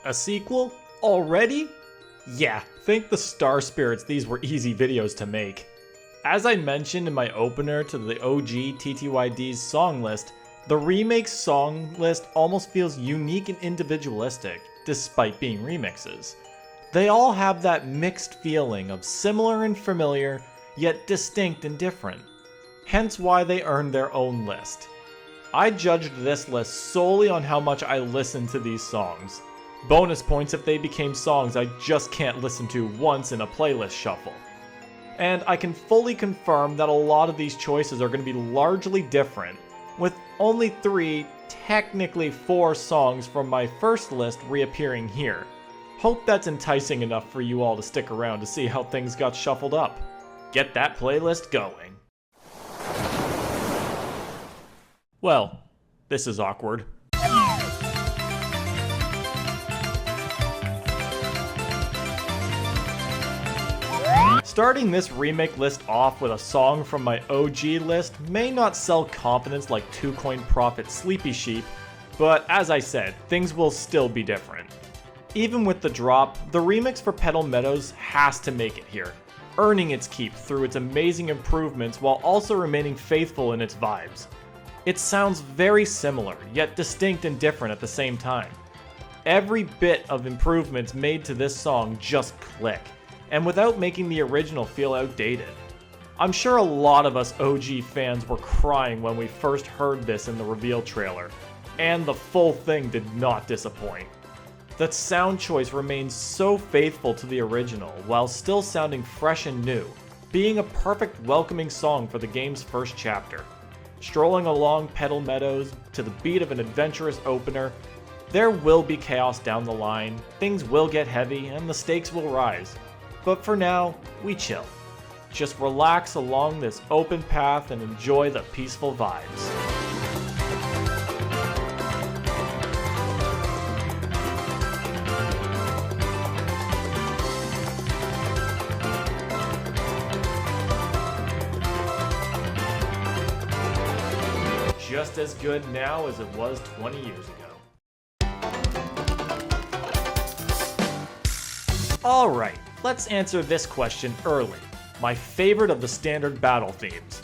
A sequel? Already? Yeah, thank the star spirits these were easy videos to make. As I mentioned in my opener to the OG TTYD's song list, the remake song list almost feels unique and individualistic, despite being remixes. They all have that mixed feeling of similar and familiar, yet distinct and different. Hence why they earned their own list. I judged this list solely on how much I listened to these songs. Bonus points if they became songs I just can't listen to once in a playlist shuffle. And I can fully confirm that a lot of these choices are going to be largely different, with only 3, technically 4 songs from my first list reappearing here. Hope that's enticing enough for you all to stick around to see how things got shuffled up. Get that playlist going. Well, this is awkward. Starting this remake list off with a song from my OG list may not sell confidence like 2 Coin Profit Sleepy Sheep, but as I said, things will still be different. Even with the drop, the remix for Petal Meadows has to make it here, earning its keep through its amazing improvements while also remaining faithful in its vibes. It sounds very similar, yet distinct and different at the same time. Every bit of improvements made to this song just click, and without making the original feel outdated. I'm sure a lot of us OG fans were crying when we first heard this in the reveal trailer, and the full thing did not disappoint. The sound choice remains so faithful to the original while still sounding fresh and new, being a perfect welcoming song for the game's first chapter. Strolling along Petal Meadows to the beat of an adventurous opener, there will be chaos down the line, things will get heavy, and the stakes will rise. But for now, we chill. Just relax along this open path and enjoy the peaceful vibes. Just as good now as it was 20 years ago. Alright, let's answer this question early. My favorite of the standard battle themes.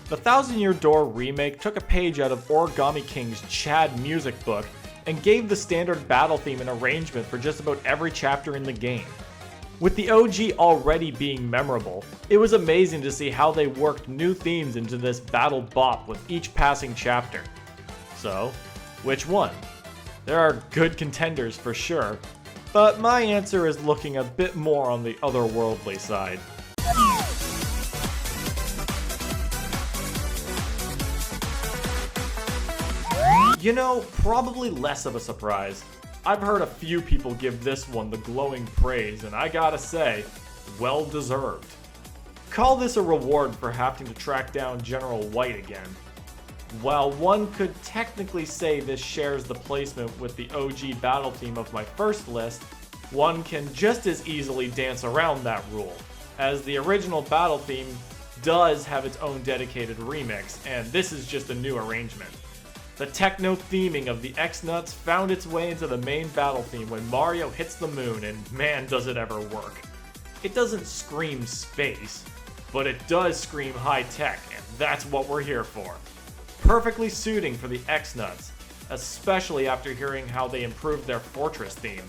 The Thousand-Year Door Remake took a page out of Origami King's Chad music book and gave the standard battle theme an arrangement for just about every chapter in the game. With the OG already being memorable, it was amazing to see how they worked new themes into this battle bop with each passing chapter. So, which one? There are good contenders for sure, but my answer is looking a bit more on the otherworldly side. You know, probably less of a surprise. I've heard a few people give this one the glowing praise, and I gotta say, well deserved. Call this a reward for having to track down General White again. While one could technically say this shares the placement with the OG battle theme of my first list, one can just as easily dance around that rule, as the original battle theme does have its own dedicated remix, and this is just a new arrangement. The techno theming of the X-Nuts found its way into the main battle theme when Mario hits the moon, and man does it ever work. It doesn't scream space, but it does scream high-tech, and that's what we're here for. Perfectly suiting for the X-Nuts, especially after hearing how they improved their Fortress theme.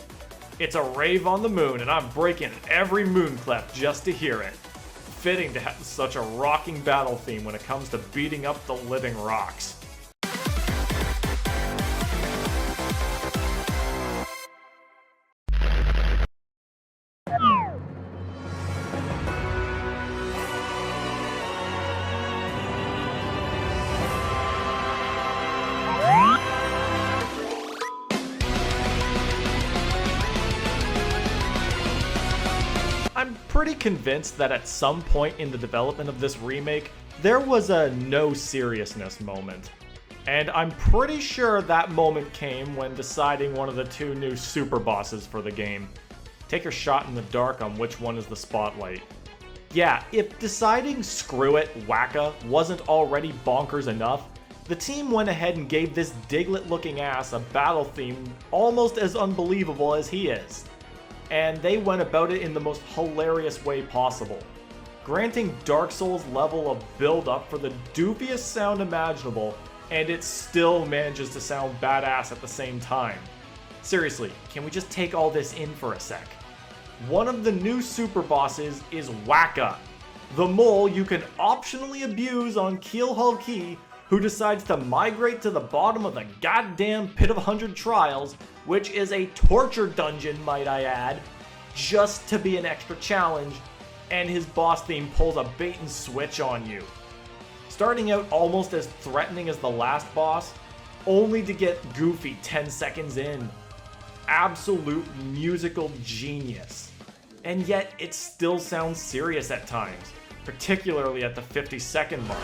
It's a rave on the moon, and I'm breaking every moon clef just to hear it. Fitting to have such a rocking battle theme when it comes to beating up the living rocks. I'm pretty convinced that at some point in the development of this remake, there was a no seriousness moment. And I'm pretty sure that moment came when deciding one of the 2 new super bosses for the game. Take your shot in the dark on which one is the spotlight. Yeah, if deciding screw it, Waka wasn't already bonkers enough, The team went ahead and gave this Diglett-looking ass a battle theme almost as unbelievable as he is. And they went about it in the most hilarious way possible, granting Dark Souls level of build up for the doofiest sound imaginable, and it still manages to sound badass at the same time. Seriously, can we just take all this in for a sec? One of the new super bosses is Waka, the mole you can optionally abuse on Keelhaul Key, who decides to migrate to the bottom of the goddamn Pit of 100 Trials, which is a torture dungeon, might I add, just to be an extra challenge, and his boss theme pulls a bait and switch on you. Starting out almost as threatening as the last boss, only to get goofy 10 seconds in. Absolute musical genius. And yet it still sounds serious at times, particularly at the 50-second mark.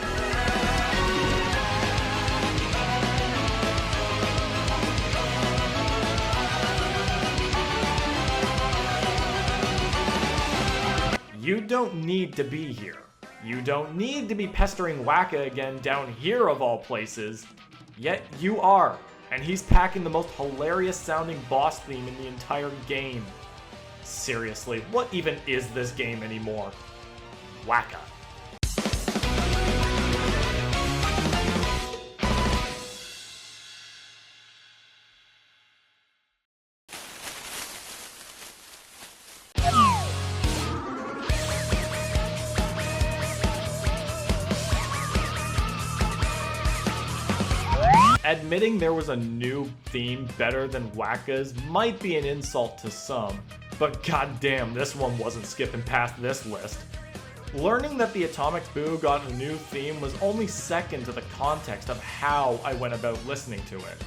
You don't need to be here. You don't need to be pestering Waka again down here of all places. Yet you are, and he's packing the most hilarious sounding boss theme in the entire game. Seriously, what even is this game anymore? Waka. Admitting there was a new theme better than Waka's might be an insult to some, but goddamn, this one wasn't skipping past this list. Learning that the Atomic Boo got a new theme was only second to the context of how I went about listening to it.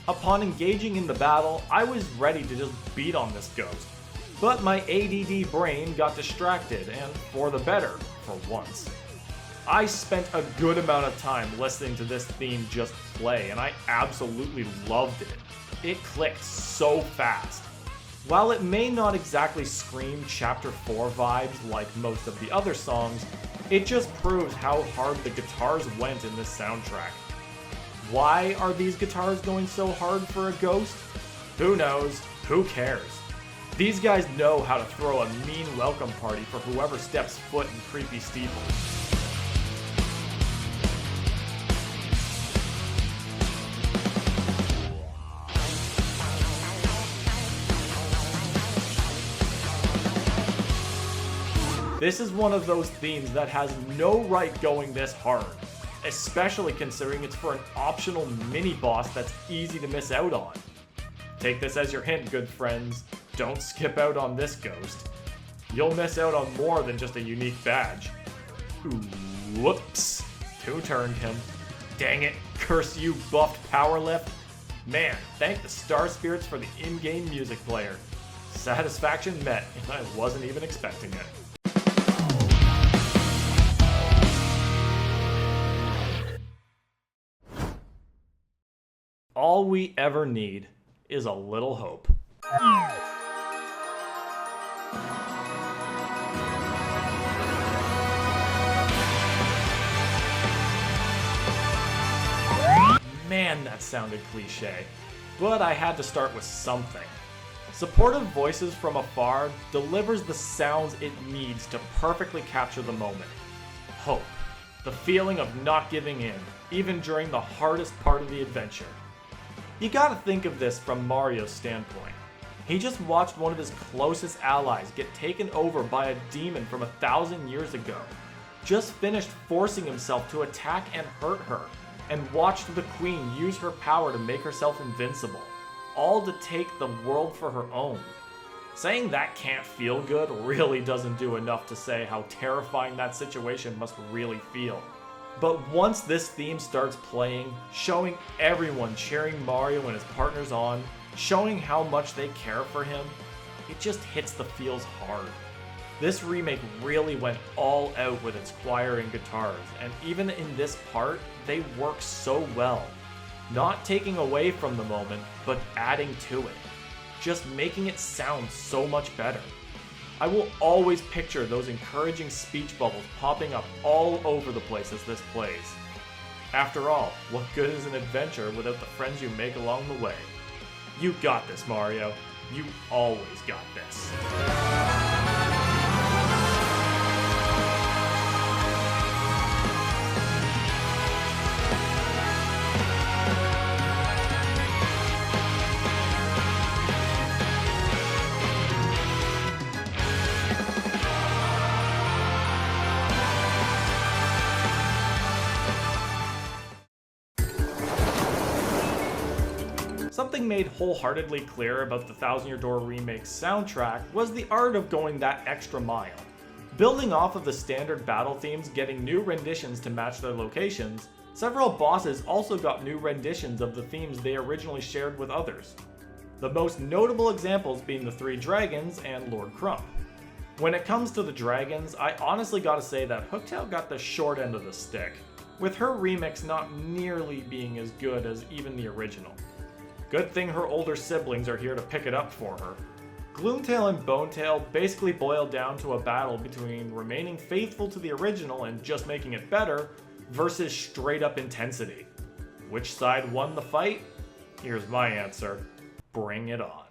Upon engaging in the battle, I was ready to just beat on this ghost, but my ADD brain got distracted, and for the better, for once. I spent a good amount of time listening to this theme just play, and I absolutely loved it. It clicked so fast. While it may not exactly scream Chapter 4 vibes like most of the other songs, it just proves how hard the guitars went in this soundtrack. Why are these guitars going so hard for a ghost? Who knows? Who cares? These guys know how to throw a mean welcome party for whoever steps foot in Creepy Steeple. This is one of those themes that has no right going this hard, especially considering it's for an optional mini-boss that's easy to miss out on. Take this as your hint, good friends. Don't skip out on this ghost. You'll miss out on more than just a unique badge. Ooh, whoops. Two-turned him. Dang it, curse you, buffed powerlift. Man, thank the Star Spirits for the in-game music player. Satisfaction met, and I wasn't even expecting it. All we ever need is a little hope. Man, that sounded cliche, but I had to start with something. Supportive voices from afar delivers the sounds it needs to perfectly capture the moment. Hope. The feeling of not giving in, even during the hardest part of the adventure. You gotta think of this from Mario's standpoint. He just watched one of his closest allies get taken over by a demon from 1,000 years ago. Just finished forcing himself to attack and hurt her, and watched the queen use her power to make herself invincible, all to take the world for her own. Saying that can't feel good really doesn't do enough to say how terrifying that situation must really feel. But once this theme starts playing, showing everyone cheering Mario and his partners on, showing how much they care for him, it just hits the feels hard. This remake really went all out with its choir and guitars, and even in this part, they work so well. Not taking away from the moment, but adding to it. Just making it sound so much better. I will always picture those encouraging speech bubbles popping up all over the place as this plays. After all, what good is an adventure without the friends you make along the way? You got this, Mario. You always got this. Something made wholeheartedly clear about the Thousand-Year Door Remake's soundtrack was the art of going that extra mile. Building off of the standard battle themes getting new renditions to match their locations, several bosses also got new renditions of the themes they originally shared with others. The most notable examples being the three dragons and Lord Crump. When it comes to the dragons, I honestly gotta say that Hooktail got the short end of the stick, with her remix not nearly being as good as even the original. Good thing her older siblings are here to pick it up for her. Gloomtail and Bonetail basically boiled down to a battle between remaining faithful to the original and just making it better, versus straight up intensity. Which side won the fight? Here's my answer. Bring it on.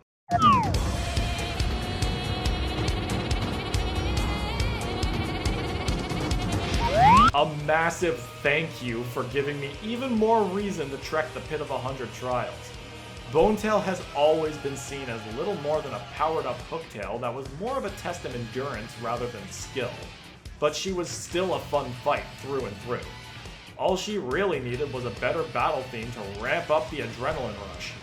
A massive thank you for giving me even more reason to trek the Pit of 100 Trials. Bonetail has always been seen as little more than a powered-up Hooktail that was more of a test of endurance rather than skill, but she was still a fun fight through and through. All she really needed was a better battle theme to ramp up the adrenaline rush.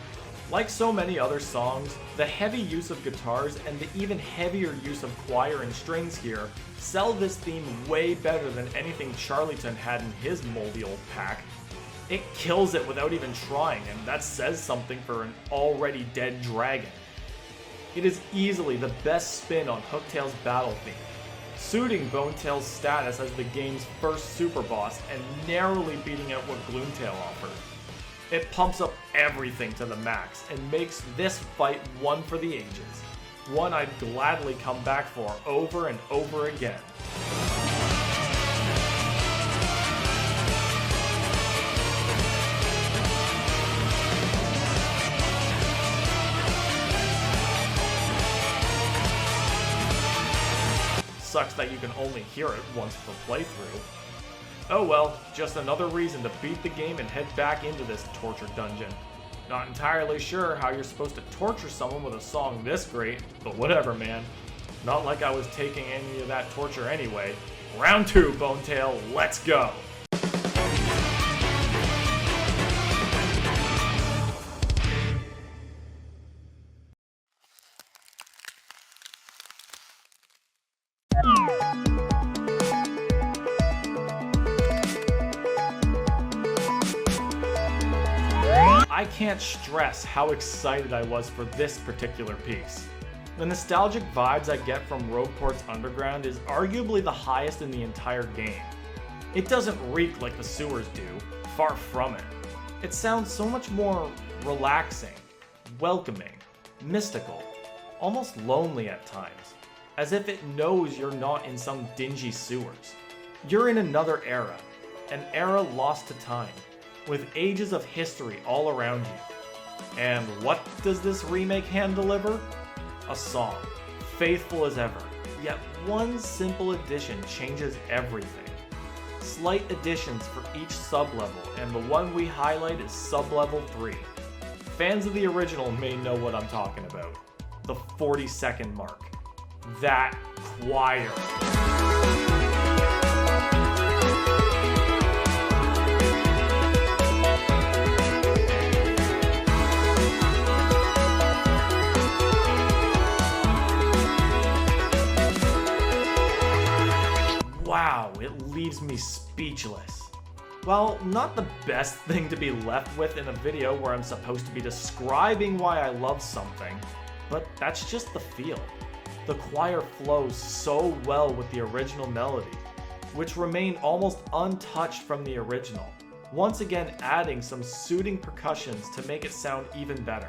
Like so many other songs, the heavy use of guitars and the even heavier use of choir and strings here sell this theme way better than anything Charlieton had in his moldy old pack. It kills it without even trying, and that says something for an already dead dragon. It is easily the best spin on Hooktail's battle theme, suiting Bonetail's status as the game's first super boss and narrowly beating out what Gloomtail offered. It pumps up everything to the max and makes this fight one for the ages, one I'd gladly come back for over and over again. Sucks that you can only hear it once per playthrough. Oh well, just another reason to beat the game and head back into this torture dungeon. Not entirely sure how you're supposed to torture someone with a song this great, but whatever, man. Not like I was taking any of that torture anyway. Round 2, Bonetail, let's go! I can't stress how excited I was for this particular piece. The nostalgic vibes I get from Rogueport's Underground is arguably the highest in the entire game. It doesn't reek like the sewers do, far from it. It sounds so much more relaxing, welcoming, mystical, almost lonely at times, as if it knows you're not in some dingy sewers. You're in another era, an era lost to time, with ages of history all around you. And what does this remake hand deliver? A song, faithful as ever, yet one simple addition changes everything. Slight additions for each sub-level, and the one we highlight is sub-level 3. Fans of the original may know what I'm talking about. The 40-second mark. That choir. Wow, it leaves me speechless. Well, not the best thing to be left with in a video where I'm supposed to be describing why I love something, but that's just the feel. The choir flows so well with the original melody, which remained almost untouched from the original, once again adding some soothing percussions to make it sound even better.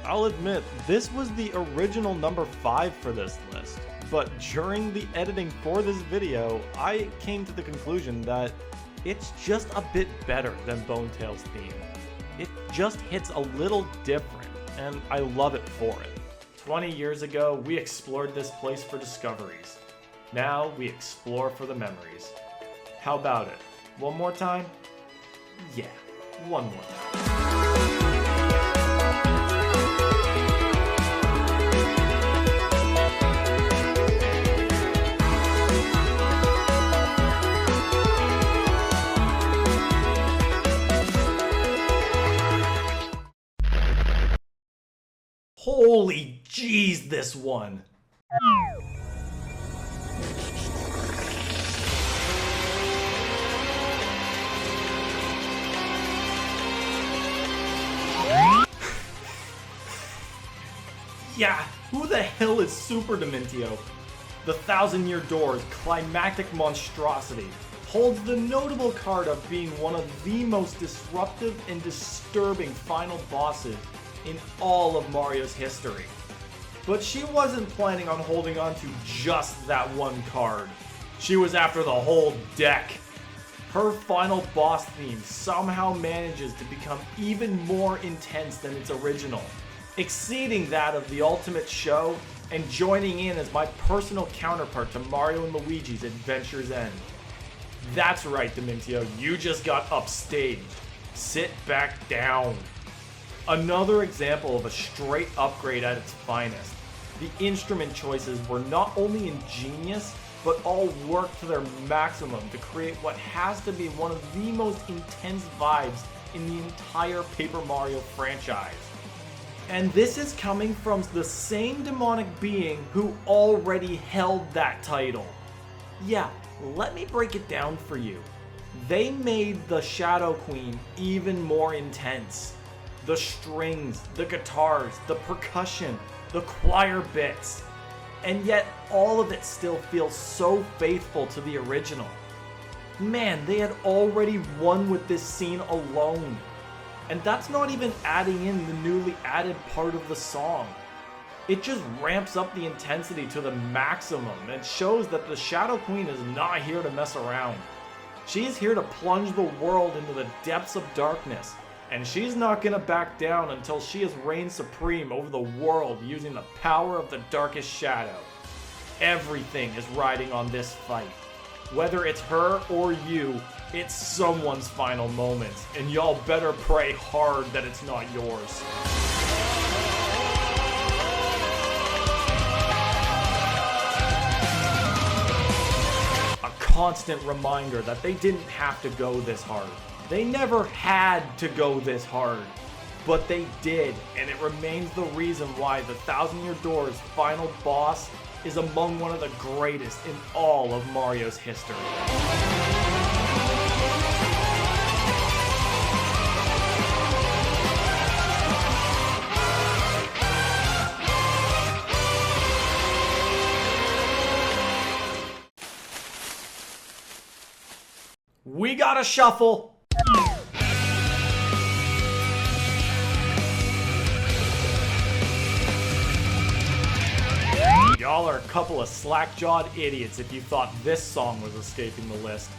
I'll admit, this was the original number 5 for this list, but during the editing for this video, I came to the conclusion that it's just a bit better than Bone Tail's theme. It just hits a little different, and I love it for it. 20 years ago, we explored this place for discoveries. Now we explore for the memories. How about it? One more time? Yeah, one more time. Holy jeez, this one! Yeah, who the hell is Super Dementio? The Thousand-Year Door's climactic monstrosity holds the notable card of being one of the most disruptive and disturbing final bosses in all of Mario's history. But she wasn't planning on holding on to just that one card. She was after the whole deck. Her final boss theme somehow manages to become even more intense than its original, exceeding that of the Ultimate Show and joining in as my personal counterpart to Mario and Luigi's Adventure's End. That's right, Dementio, you just got upstaged. Sit back down. Another example of a straight upgrade at its finest. The instrument choices were not only ingenious, but all worked to their maximum to create what has to be one of the most intense vibes in the entire Paper Mario franchise. And this is coming from the same demonic being who already held that title. Yeah, let me break it down for you. They made the Shadow Queen even more intense. The strings, the guitars, the percussion, the choir bits. And yet all of it still feels so faithful to the original. Man, they had already won with this scene alone. And that's not even adding in the newly added part of the song. It just ramps up the intensity to the maximum and shows that the Shadow Queen is not here to mess around. She's here to plunge the world into the depths of darkness. And she's not gonna back down until she has reigned supreme over the world using the power of the darkest shadow. Everything is riding on this fight. Whether it's her or you, it's someone's final moments, and y'all better pray hard that it's not yours. A constant reminder that they didn't have to go this hard. They never had to go this hard, but they did, and it remains the reason why the Thousand-Year Door's final boss is among one of the greatest in all of Mario's history. We gotta shuffle! Y'all are a couple of slack-jawed idiots if you thought this song was escaping the list.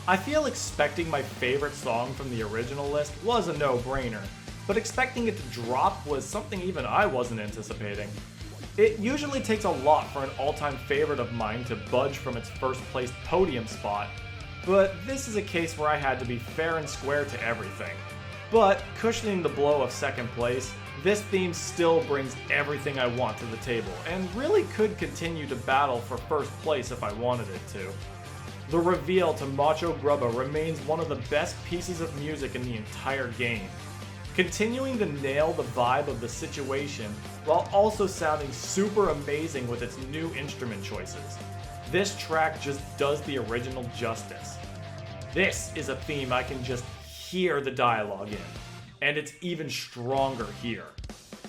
I feel expecting my favorite song from the original list was a no-brainer, but expecting it to drop was something even I wasn't anticipating. It usually takes a lot for an all-time favorite of mine to budge from its first-place podium spot, but this is a case where I had to be fair and square to everything. But cushioning the blow of second place, this theme still brings everything I want to the table, and really could continue to battle for first place if I wanted it to. The reveal to Macho Grubba remains one of the best pieces of music in the entire game, continuing to nail the vibe of the situation while also sounding super amazing with its new instrument choices. This track just does the original justice. This is a theme I can just hear the dialogue in. And it's even stronger here.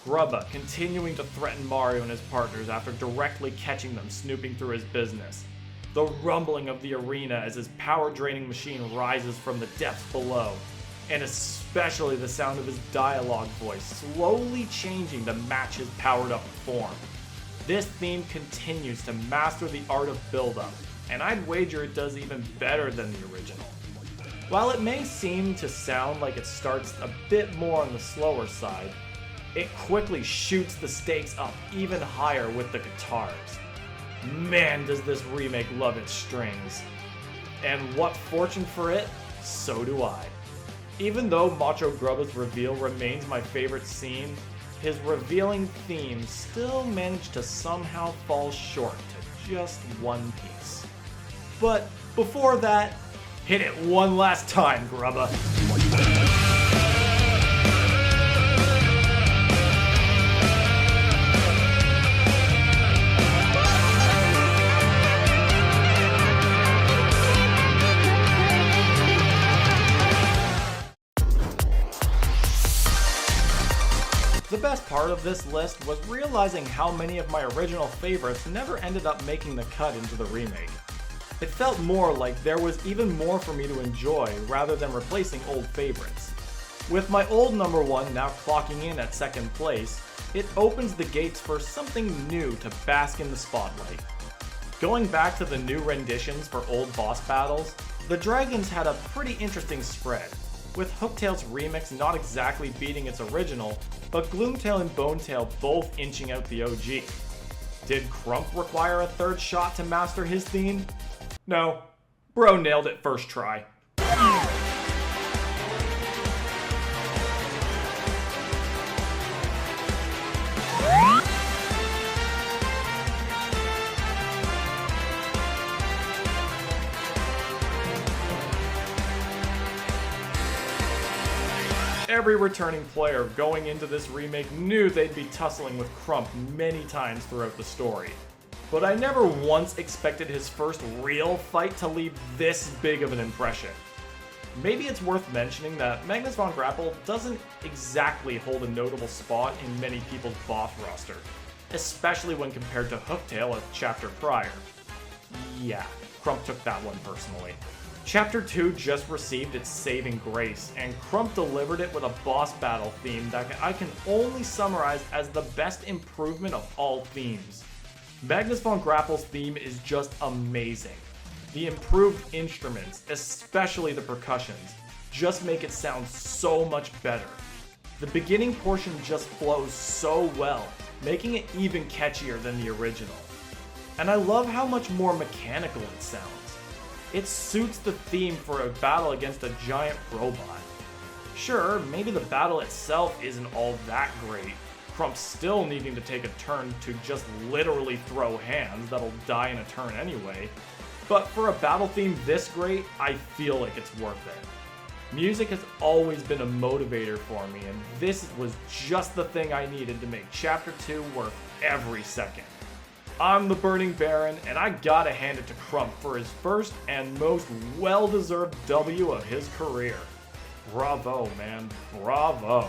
Grubba continuing to threaten Mario and his partners after directly catching them snooping through his business. The rumbling of the arena as his power-draining machine rises from the depths below. And especially the sound of his dialogue voice slowly changing to match his powered-up form. This theme continues to master the art of build-up, and I'd wager it does even better than the original. While it may seem to sound like it starts a bit more on the slower side, it quickly shoots the stakes up even higher with the guitars. Man, does this remake love its strings. And what fortune for it, so do I. Even though Macho Grubba's reveal remains my favorite scene, his revealing theme still managed to somehow fall short to just one piece. But before that, hit it one last time, Grubba. The best part of this list was realizing how many of my original favorites never ended up making the cut into the remake. It felt more like there was even more for me to enjoy rather than replacing old favorites. With my old number one now clocking in at second place, it opens the gates for something new to bask in the spotlight. Going back to the new renditions for old boss battles, the dragons had a pretty interesting spread, with Hooktail's remix not exactly beating its original, but Gloomtail and Bonetail both inching out the OG. Did Crump require a third shot to master his theme? No, bro nailed it first try. Every returning player going into this remake knew they'd be tussling with Crump many times throughout the story. But I never once expected his first real fight to leave this big of an impression. Maybe it's worth mentioning that Magnus von Grapple doesn't exactly hold a notable spot in many people's boss roster, especially when compared to Hooktail a chapter prior. Yeah, Crump took that one personally. Chapter 2 just received its saving grace, and Crump delivered it with a boss battle theme that I can only summarize as the best improvement of all themes. Magnus von Grapple's theme is just amazing. The improved instruments, especially the percussions, just make it sound so much better. The beginning portion just flows so well, making it even catchier than the original. And I love how much more mechanical it sounds. It suits the theme for a battle against a giant robot. Sure, maybe the battle itself isn't all that great, Crump still needing to take a turn to just literally throw hands that'll die in a turn anyway, but for a battle theme this great, I feel like it's worth it. Music has always been a motivator for me, and this was just the thing I needed to make Chapter 2 worth every second. I'm the Burning Baron, and I gotta hand it to Crump for his first and most well-deserved W of his career. Bravo, man. Bravo.